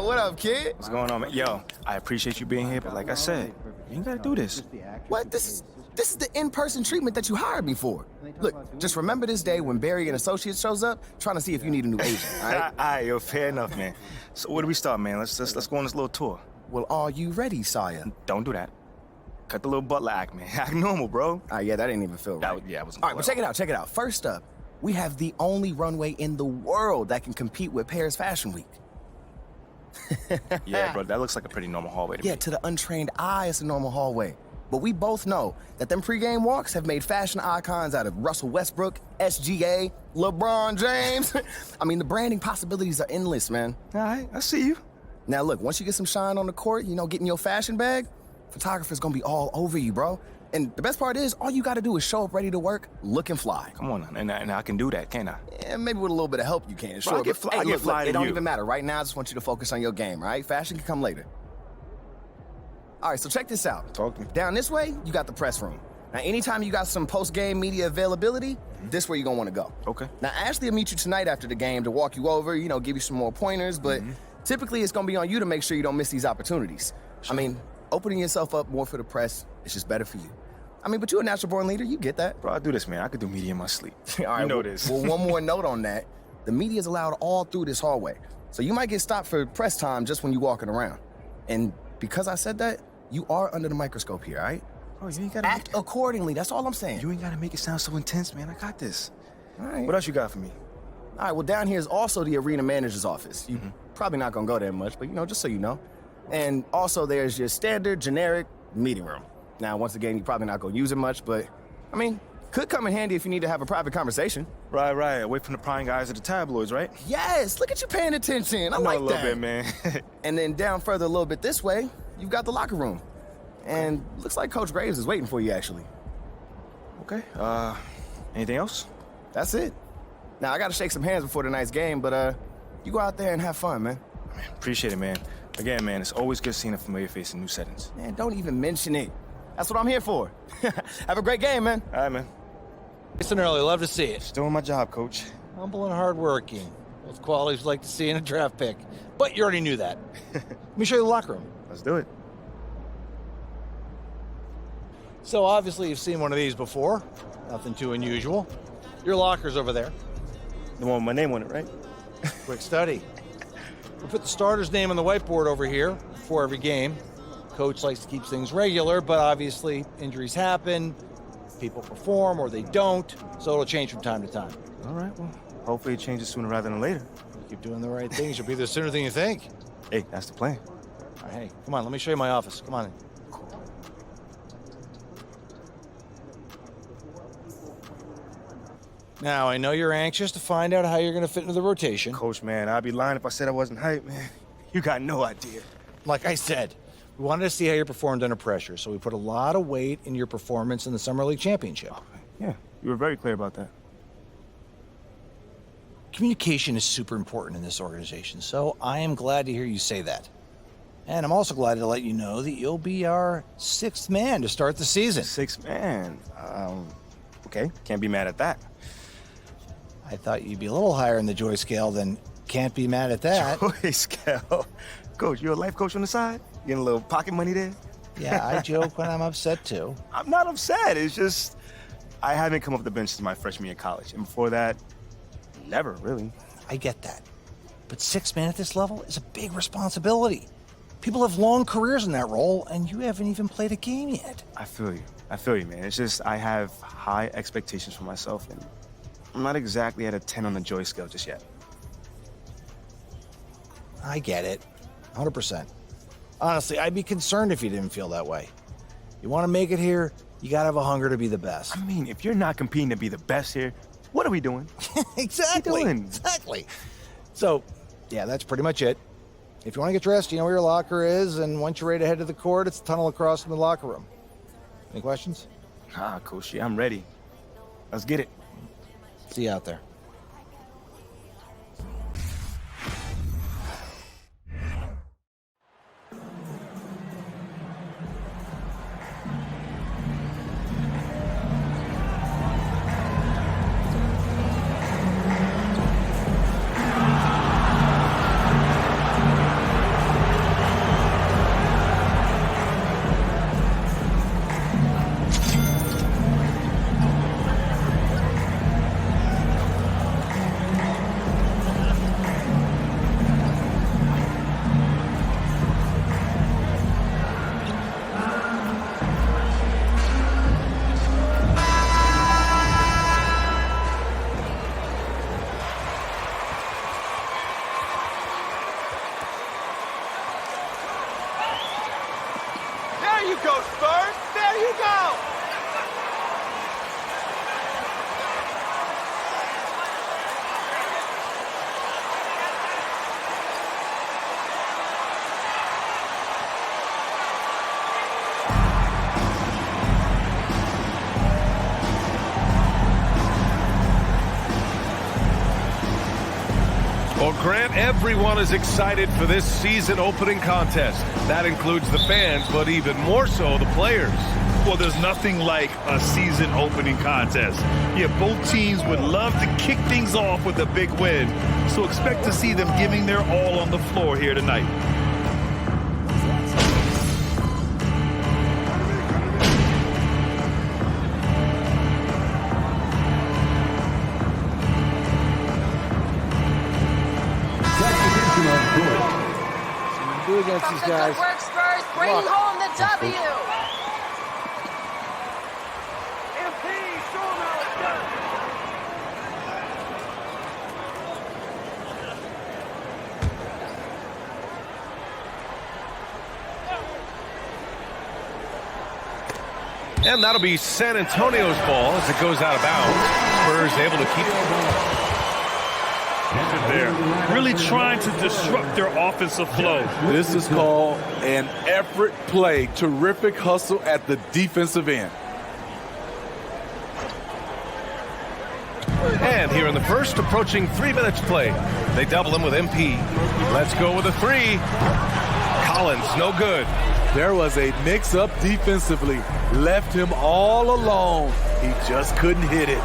What up, kid? What's going on, man? Yo, I appreciate you being here, but like I said, you ain't gotta do this. What? This is the in-person treatment that you hired me for. Look, just remember this day when Barry and Associates shows up, trying to see if you need a new agent, all right? All right, yo, fair enough, man. So where do we start, man? Let's go on this little tour. Well, are you ready, Sire? Don't do that. Cut the little butler act, man. Act normal, bro. Yeah, that didn't even feel right. Yeah, it wasn't. All right, but check it out. First up, we have the only runway in the world that can compete with Paris Fashion Week. Yeah, bro, that looks like a pretty normal hallway to me. Yeah, to the untrained eye, it's a normal hallway. But we both know that them pregame walks have made fashion icons out of Russell Westbrook, SGA, LeBron James. I mean, the branding possibilities are endless, man. All right, I see you. Now, look, once you get some shine on the court, getting your fashion bag, photographer's gonna be all over you, bro. And the best part is, all you gotta do is show up ready to work, looking fly. Come on, and I can do that, can't I? Yeah, maybe with a little bit of help you can, sure. Bro, I get fly, look, to it don't you. even matter. Right now, I just want you to focus on your game, all right? Fashion can come later. All right, so check this out. Talk to me. Down this way, you got the press room. Now, anytime you got some post-game media availability, this where you're gonna wanna go. Okay. Now, Ashley will meet you tonight after the game to walk you over, give you some more pointers, but typically it's gonna be on you to make sure you don't miss these opportunities. Sure. I mean, opening yourself up more for the press is just better for you. I mean, but you're a natural-born leader, you get that. Bro, I do this, man. I could do media in my sleep. All right, you know this. Well, one more note on that. The media is allowed all through this hallway. So you might get stopped for press time just when you're walking around. And because I said that, you are under the microscope here, all right? Oh, you ain't gotta act accordingly, that's all I'm saying. You ain't gotta make it sound so intense, man. I got this. All right. What else you got for me? All right, well, down here is also the arena manager's office. You probably not gonna go there much, but just so you know. And also there's your standard, generic meeting room. Now, once again, you're probably not gonna use it much, but, I mean, could come in handy if you need to have a private conversation. Right. Away from the prying eyes of the tabloids, right? Yes, look at you paying attention. I know like a little that. bit, man. And then down further a little bit this way, you've got the locker room. And looks like Coach Graves is waiting for you, actually. Okay, anything else? That's it. Now, I gotta shake some hands before tonight's game, but you go out there and have fun, man. Man, appreciate it, man. Again, man, it's always good seeing a familiar face in new settings. Man, don't even mention it. That's what I'm here for. Have a great game, man. All right, man. Nice and early, love to see it. Still in my job, Coach. Humble and hardworking. Those qualities we like to see in a draft pick. But you already knew that. Let me show you the locker room. Let's do it. So obviously you've seen one of these before. Nothing too unusual. Your locker's over there. The one with my name on it, right? Quick study. We put the starter's name on the whiteboard over here before every game. Coach likes to keep things regular, but obviously injuries happen, people perform or they don't, so it'll change from time to time. All right, well, hopefully it changes sooner rather than later. You keep doing the right things, you'll be there sooner than you think. Hey, that's the plan. All right, hey, come on, let me show you my office. Come on in. Now, I know you're anxious to find out how you're going to fit into the rotation. Coach, man, I'd be lying if I said I wasn't hyped, man. You got no idea. Like I said, we wanted to see how you performed under pressure, so we put a lot of weight in your performance in the Summer League Championship. Yeah, you were very clear about that. Communication is super important in this organization, so I am glad to hear you say that. And I'm also glad to let you know that you'll be our 6th man to start the season. 6th man? Okay, can't be mad at that. I thought you'd be a little higher in the joy scale than can't be mad at that. Joy scale? Coach, you a life coach on the side? Getting a little pocket money there? Yeah, I joke when I'm upset too. I'm not upset, it's just I haven't come up the bench since my freshman year of college. And before that, never, really. I get that. But 6th man at this level is a big responsibility. People have long careers in that role, and you haven't even played a game yet. I feel you, man. It's just I have high expectations for myself, and I'm not exactly at a 10 on the joy scale just yet. I get it, 100%. Honestly, I'd be concerned if you didn't feel that way. You want to make it here, you gotta have a hunger to be the best. I mean, if you're not competing to be the best here, what are we doing? Exactly. What are we doing? Exactly. So, yeah, that's pretty much it. If you want to get dressed, you know where your locker is, and once you're ready to head to the court, it's a tunnel across from the locker room. Any questions? Coach, yeah, I'm ready. Let's get it. See you out there. There you go, Spurs. There you go. Well, Grant, everyone is excited for this season opening contest. That includes the fans, but even more so the players. Well, there's nothing like a season opening contest. Yeah, both teams would love to kick things off with a big win, so expect to see them giving their all on the floor here tonight. Do against these guys. Good work, Spurs. Bringing home the W. And that'll be San Antonio's ball as it goes out of bounds. Spurs able to keep it. There, really trying to disrupt their offensive flow. This is called an effort play. Terrific hustle at the defensive end. And here in the first, approaching 3 minutes play. They double him with MP. Let's go with a three. Collins, no good. There was a mix-up defensively. Left him all alone. He just couldn't hit it.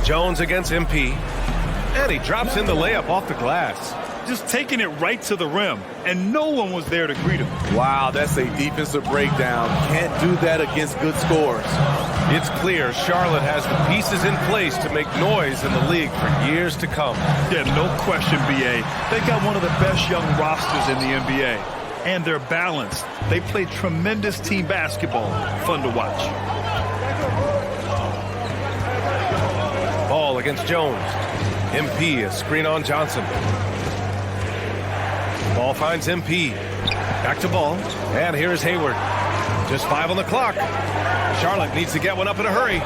Jones against MP. And he drops in the layup off the glass. Just taking it right to the rim, and no one was there to greet him. Wow, that's a defensive breakdown. Can't do that against good scores. It's clear Charlotte has the pieces in place to make noise in the league for years to come. Yeah, no question, BA. They got one of the best young rosters in the NBA. And they're balanced. They play tremendous team basketball. Fun to watch. Ball against Jones. MP, a screen on Johnson. Ball finds MP. Back to Ball. And here's Hayward. Just 5 on the clock. Charlotte needs to get one up in a hurry.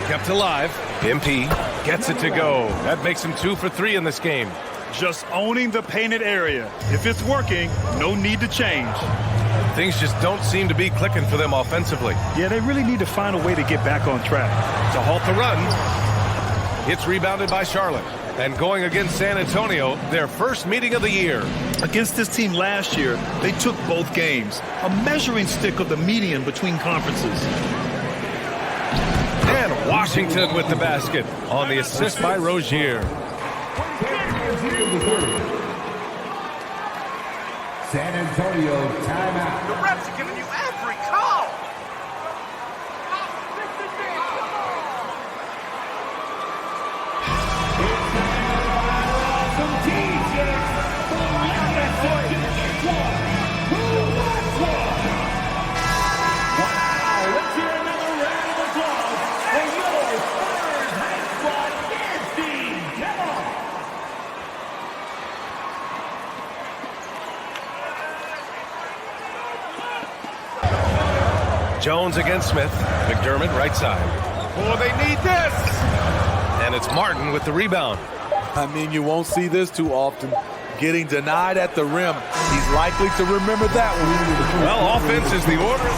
Kept alive. MP gets it to go. That makes him 2 for 3 in this game. Just owning the painted area. If it's working, no need to change. Things just don't seem to be clicking for them offensively. Yeah, they really need to find a way to get back on track. To halt the run. It's rebounded by Charlotte. And going against San Antonio, their first meeting of the year. Against this team last year, they took both games. A measuring stick of the median between conferences. And Washington with the basket on the assist by Rozier. San Antonio timeout. The refs are giving you every call. Jones against Smith. McDermott right side. Oh, they need this! And it's Martin with the rebound. I mean, you won't see this too often. Getting denied at the rim. He's likely to remember that one. Well, offense is the order.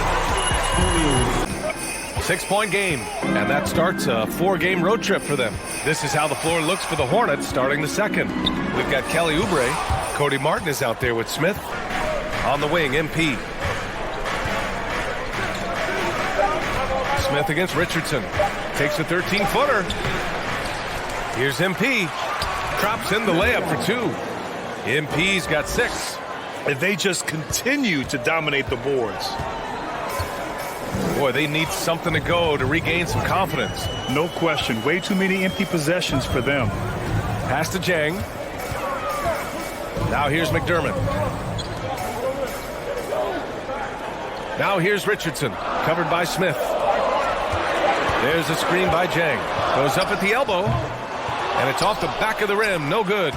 6-point game. And that starts a 4-game road trip for them. This is how the floor looks for the Hornets starting the second. We've got Kelly Oubre. Cody Martin is out there with Smith. On the wing, MP. Smith against Richardson. Takes a 13-footer. Here's MP. Drops in the layup for 2. MP's got 6. And they just continue to dominate the boards. Boy, they need something to go to regain some confidence. No question. Way too many empty possessions for them. Pass to Jang. Now here's McDermott. Now here's Richardson. Covered by Smith. There's a screen by Jang. Goes up at the elbow. And it's off the back of the rim. No good.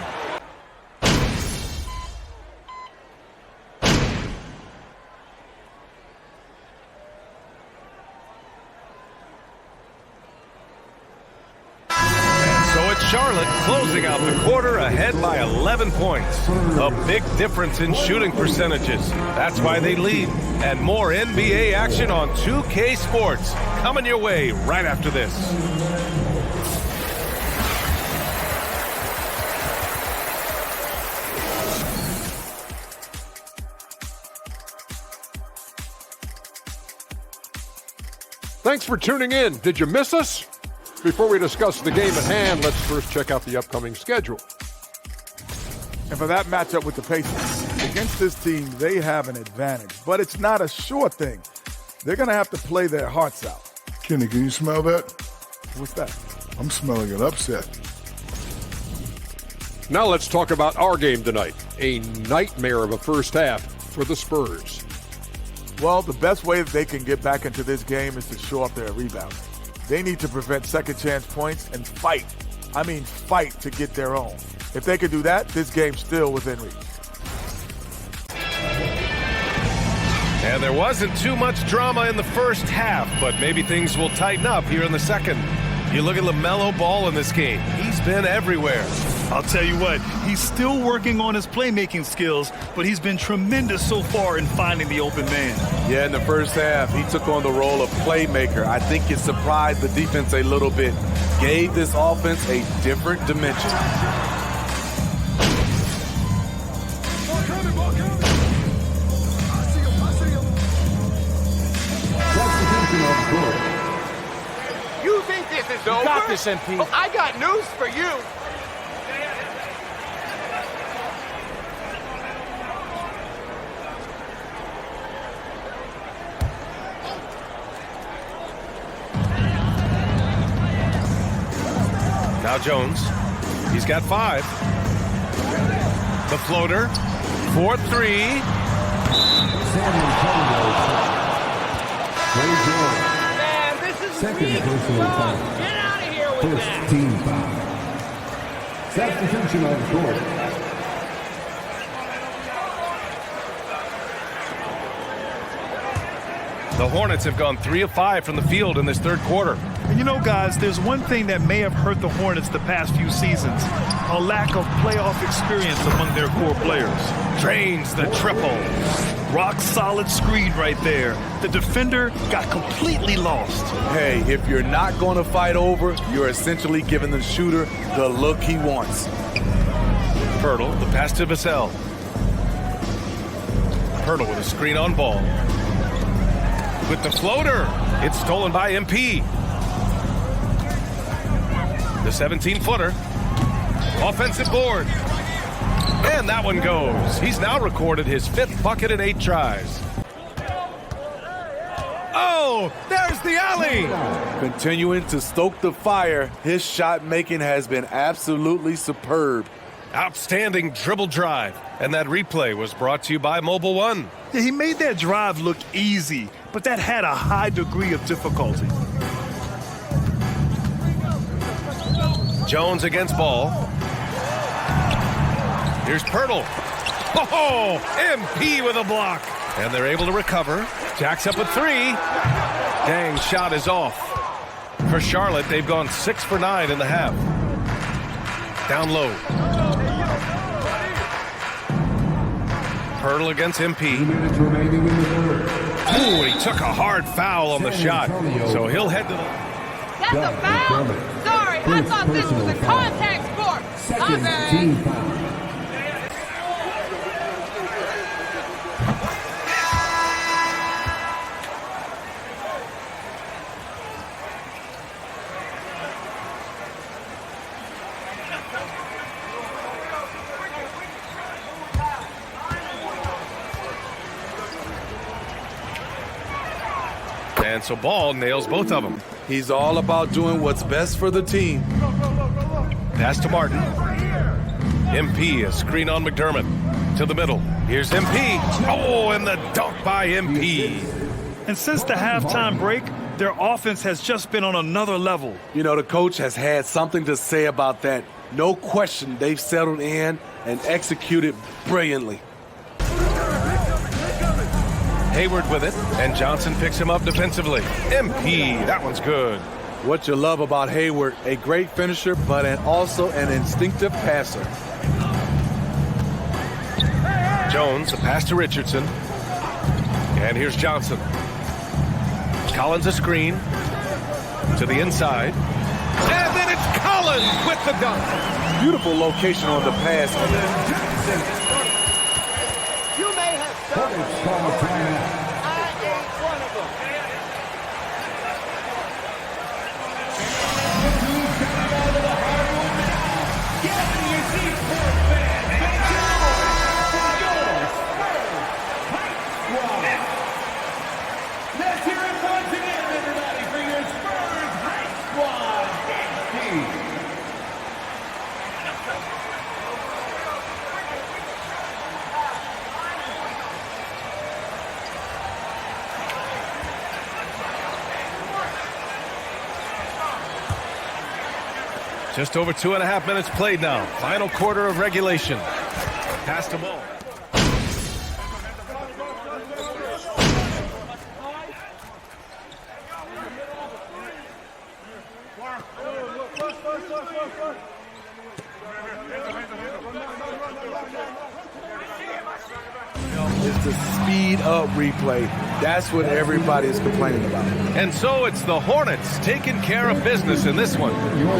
closing out the quarter ahead by 11 points. A big difference in shooting percentages. That's why they lead. And more NBA action on 2K Sports coming your way right after this. Thanks for tuning in. Did you miss us? Before we discuss the game at hand, let's first check out the upcoming schedule. And for that matchup with the Pacers, against this team, they have an advantage. But it's not a sure thing. They're going to have to play their hearts out. Kenny, can you smell that? What's that? I'm smelling an upset. Now let's talk about our game tonight. A nightmare of a first half for the Spurs. Well, the best way that they can get back into this game is to shore up their rebounding. They need to prevent second chance points and fight. I mean fight to get their own. If they can do that, this game's still within reach. And there wasn't too much drama in the first half, but maybe things will tighten up here in the second. You look at LaMelo Ball in this game. He's been everywhere. I'll tell you what, he's still working on his playmaking skills, but he's been tremendous so far in finding the open man. Yeah, in the first half, he took on the role of playmaker. I think it surprised the defense a little bit. Gave this offense a different dimension. You think this is over? You got this, MP. Oh, I got news for you. Now Jones, he's got 5. The floater, 4-3. Man, this is Second personal foul. Get out of here with First that. team foul. Substitution on the court. The Hornets have gone 3 of 5 from the field in this third quarter. And you know, guys, there's one thing that may have hurt the Hornets the past few seasons, a lack of playoff experience among their core players. Drains the triple. Rock solid screen right there. The defender got completely lost. Hey, if you're not going to fight over, you're essentially giving the shooter the look he wants. Pirtle, the pass to Vassell. Pirtle with a screen on Ball. With the floater, it's stolen by MP. The 17-footer. Offensive board. And that one goes. He's now recorded his 5th bucket in 8 tries. Oh, there's the alley. Continuing to stoke the fire, his shot making has been absolutely superb. Outstanding dribble drive. And that replay was brought to you by Mobile One. Yeah, he made that drive look easy, but that had a high degree of difficulty. Jones against Ball. Here's Pirtle. Oh, MP with a block. And they're able to recover. Jacks up a 3. Dang, shot is off. For Charlotte, they've gone 6 for 9 in the half. Down low. Pirtle against MP. Ooh, he took a hard foul on the shot. So he'll head to the... That's a foul? Sorry, I thought this was a contact sport. My bad. And so Ball nails both of them. He's all about doing what's best for the team. Pass to Martin. MP, a screen on McDermott. To the middle. Here's MP. Oh, and the dunk by MP. And since the halftime break, their offense has just been on another level. You know, the coach has had something to say about that. No question, they've settled in and executed brilliantly. Hayward with it, and Johnson picks him up defensively. MP, that one's good. What you love about Hayward, a great finisher, but also an instinctive passer. Jones, a pass to Richardson. And here's Johnson. Collins a screen to the inside. And then it's Collins with the dunk. Beautiful location on the pass. You may have some. I ain't one of them. Let's hear it once again, everybody, for your Spurs High Squad. Just over 2.5 minutes played now. Final quarter of regulation. Pass to Ball. It's the speed up replay. That's what everybody is complaining about. And so it's the Hornets taking care of business in this one.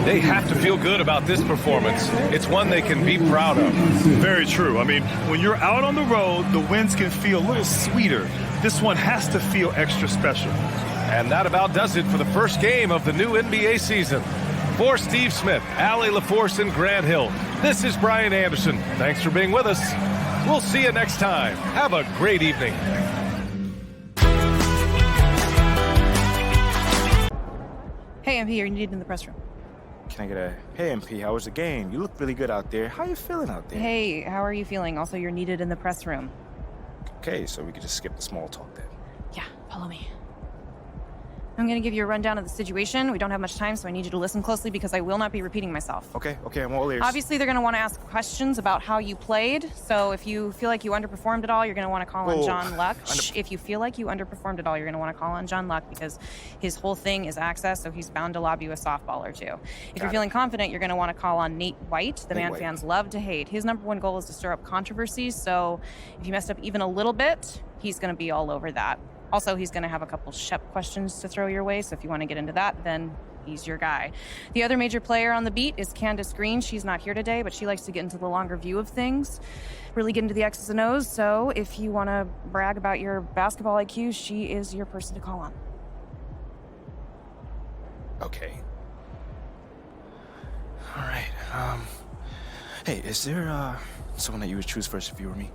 They have to feel good about this performance. It's one they can be proud of. Very true. I mean, when you're out on the road, the wins can feel a little sweeter. This one has to feel extra special. And that about does it for the first game of the new NBA season. For Steve Smith, Allie LaForce, and Grant Hill, this is Brian Anderson. Thanks for being with us. We'll see you next time. Have a great evening. Hey, MP, you're needed in the press room. Can I get a, hey, MP, how was the game? You look really good out there. How you feeling out there? Hey, how are you feeling? Also, you're needed in the press room. Okay, so we could just skip the small talk then. Yeah, follow me. I'm going to give you a rundown of the situation. We don't have much time, so I need you to listen closely because I will not be repeating myself. Okay, I'm all ears. Obviously, they're going to want to ask questions about how you played. So if you feel like you underperformed at all, you're going to want to call on John Luck. If you feel like you underperformed at all, you're going to want to call on John Luck because his whole thing is access, so he's bound to lob you a softball or two. If you're feeling confident, you're going to want to call on Nate White, the man fans love to hate. His #1 goal is to stir up controversies, so if you messed up even a little bit, he's going to be all over that. Also, he's going to have a couple Shep questions to throw your way, so if you want to get into that, then he's your guy. The other major player on the beat is Candace Green. She's not here today, but she likes to get into the longer view of things, really get into the X's and O's, so if you want to brag about your basketball IQ, she is your person to call on. Okay. All right. Hey, is there someone that you would choose first if you were me?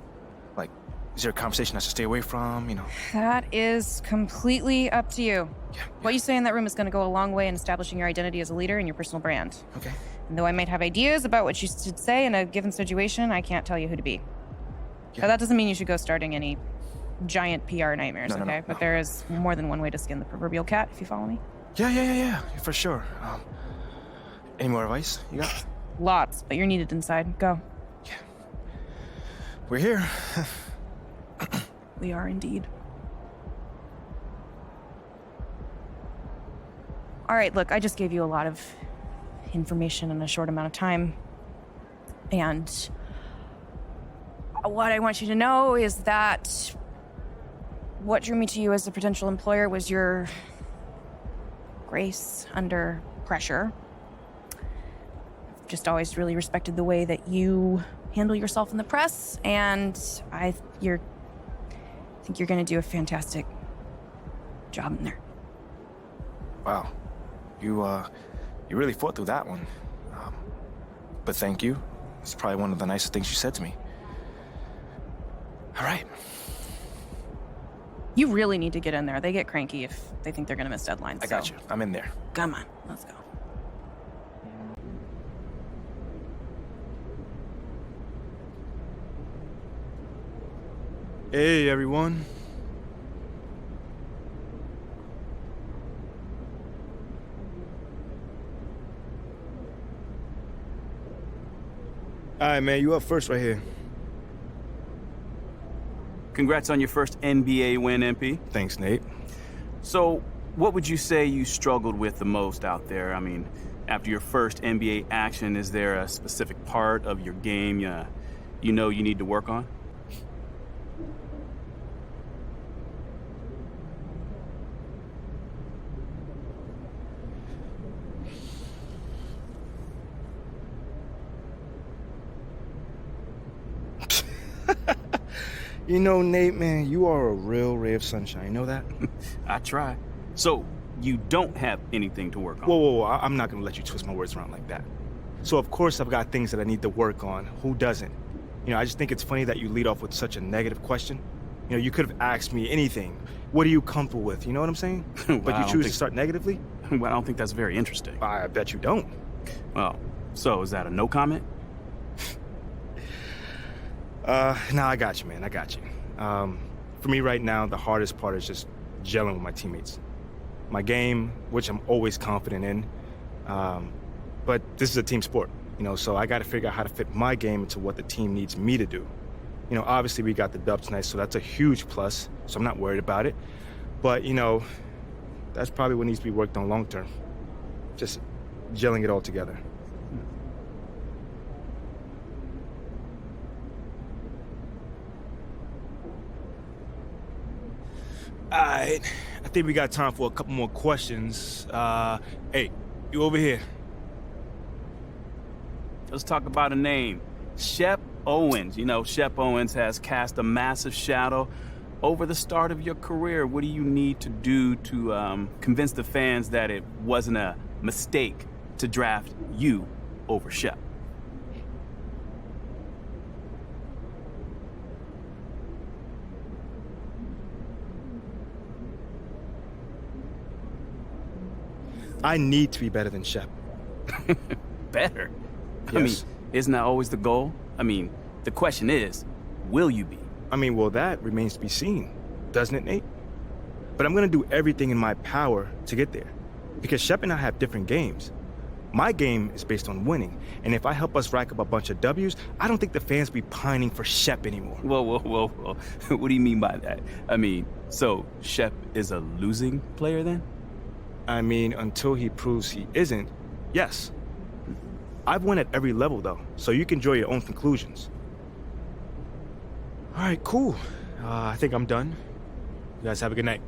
Like, is there a conversation I should stay away from, you know? That is completely up to you. Yeah. What you say in that room is going to go a long way in establishing your identity as a leader and your personal brand. Okay. And though I might have ideas about what you should say in a given situation, I can't tell you who to be. Yeah. Now, that doesn't mean you should go starting any giant PR nightmares, okay? But there is more than one way to skin the proverbial cat, if you follow me. Yeah, for sure. Any more advice you got? Lots, but you're needed inside. Go. Yeah. We're here. We are indeed. All right, look, I just gave you a lot of information in a short amount of time. And what I want you to know is that what drew me to you as a potential employer was your grace under pressure. I've just always really respected the way that you handle yourself in the press, and I think you're going to do a fantastic job in there. Wow. You really fought through that one. But thank you. It's probably one of the nicest things you said to me. All right. You really need to get in there. They get cranky if they think they're going to miss deadlines. I got you. I'm in there. Come on, let's go. Hey, everyone. All right, man, you up first right here. Congrats on your first NBA win, MP. Thanks, Nate. So, What would you say you struggled with the most out there? I mean, after your first NBA action, is there a specific part of your game you know you need to work on? You know, Nate, man, you are a real ray of sunshine. You know that? I try. So, you don't have anything to work on? Whoa, I'm not going to let you twist my words around like that. So, of course, I've got things that I need to work on. Who doesn't? You know, I just think it's funny that you lead off with such a negative question. You know, you could have asked me anything. What are you comfortable with? You know what I'm saying? Well, but you choose to start negatively? Well, I don't think that's very interesting. I bet you don't. Well, so is that a no comment? No, I got you, man. I got you. For me right now, the hardest part is just gelling with my teammates. My game, which I'm always confident in, but this is a team sport, you know, so I got to figure out how to fit my game into what the team needs me to do. You know, obviously we got the dub tonight, so that's a huge plus, so I'm not worried about it. But, you know, that's probably what needs to be worked on long term. Just gelling it all together. All right, I think we got time for a couple more questions. Hey, you over here. Let's talk about a name. Shep Owens. You know, Shep Owens has cast a massive shadow over the start of your career. What do you need to do to convince the fans that it wasn't a mistake to draft you over Shep? I need to be better than Shep. Better? Yes. I mean, isn't that always the goal? I mean, the question is, will you be? I mean, well, that remains to be seen, doesn't it, Nate? But I'm going to do everything in my power to get there. Because Shep and I have different games. My game is based on winning. And if I help us rack up a bunch of W's, I don't think the fans will be pining for Shep anymore. Whoa. What do you mean by that? I mean, so Shep is a losing player then? I mean, until he proves he isn't, yes. I've won at every level, though, so you can draw your own conclusions. All right, cool. I think I'm done. You guys have a good night.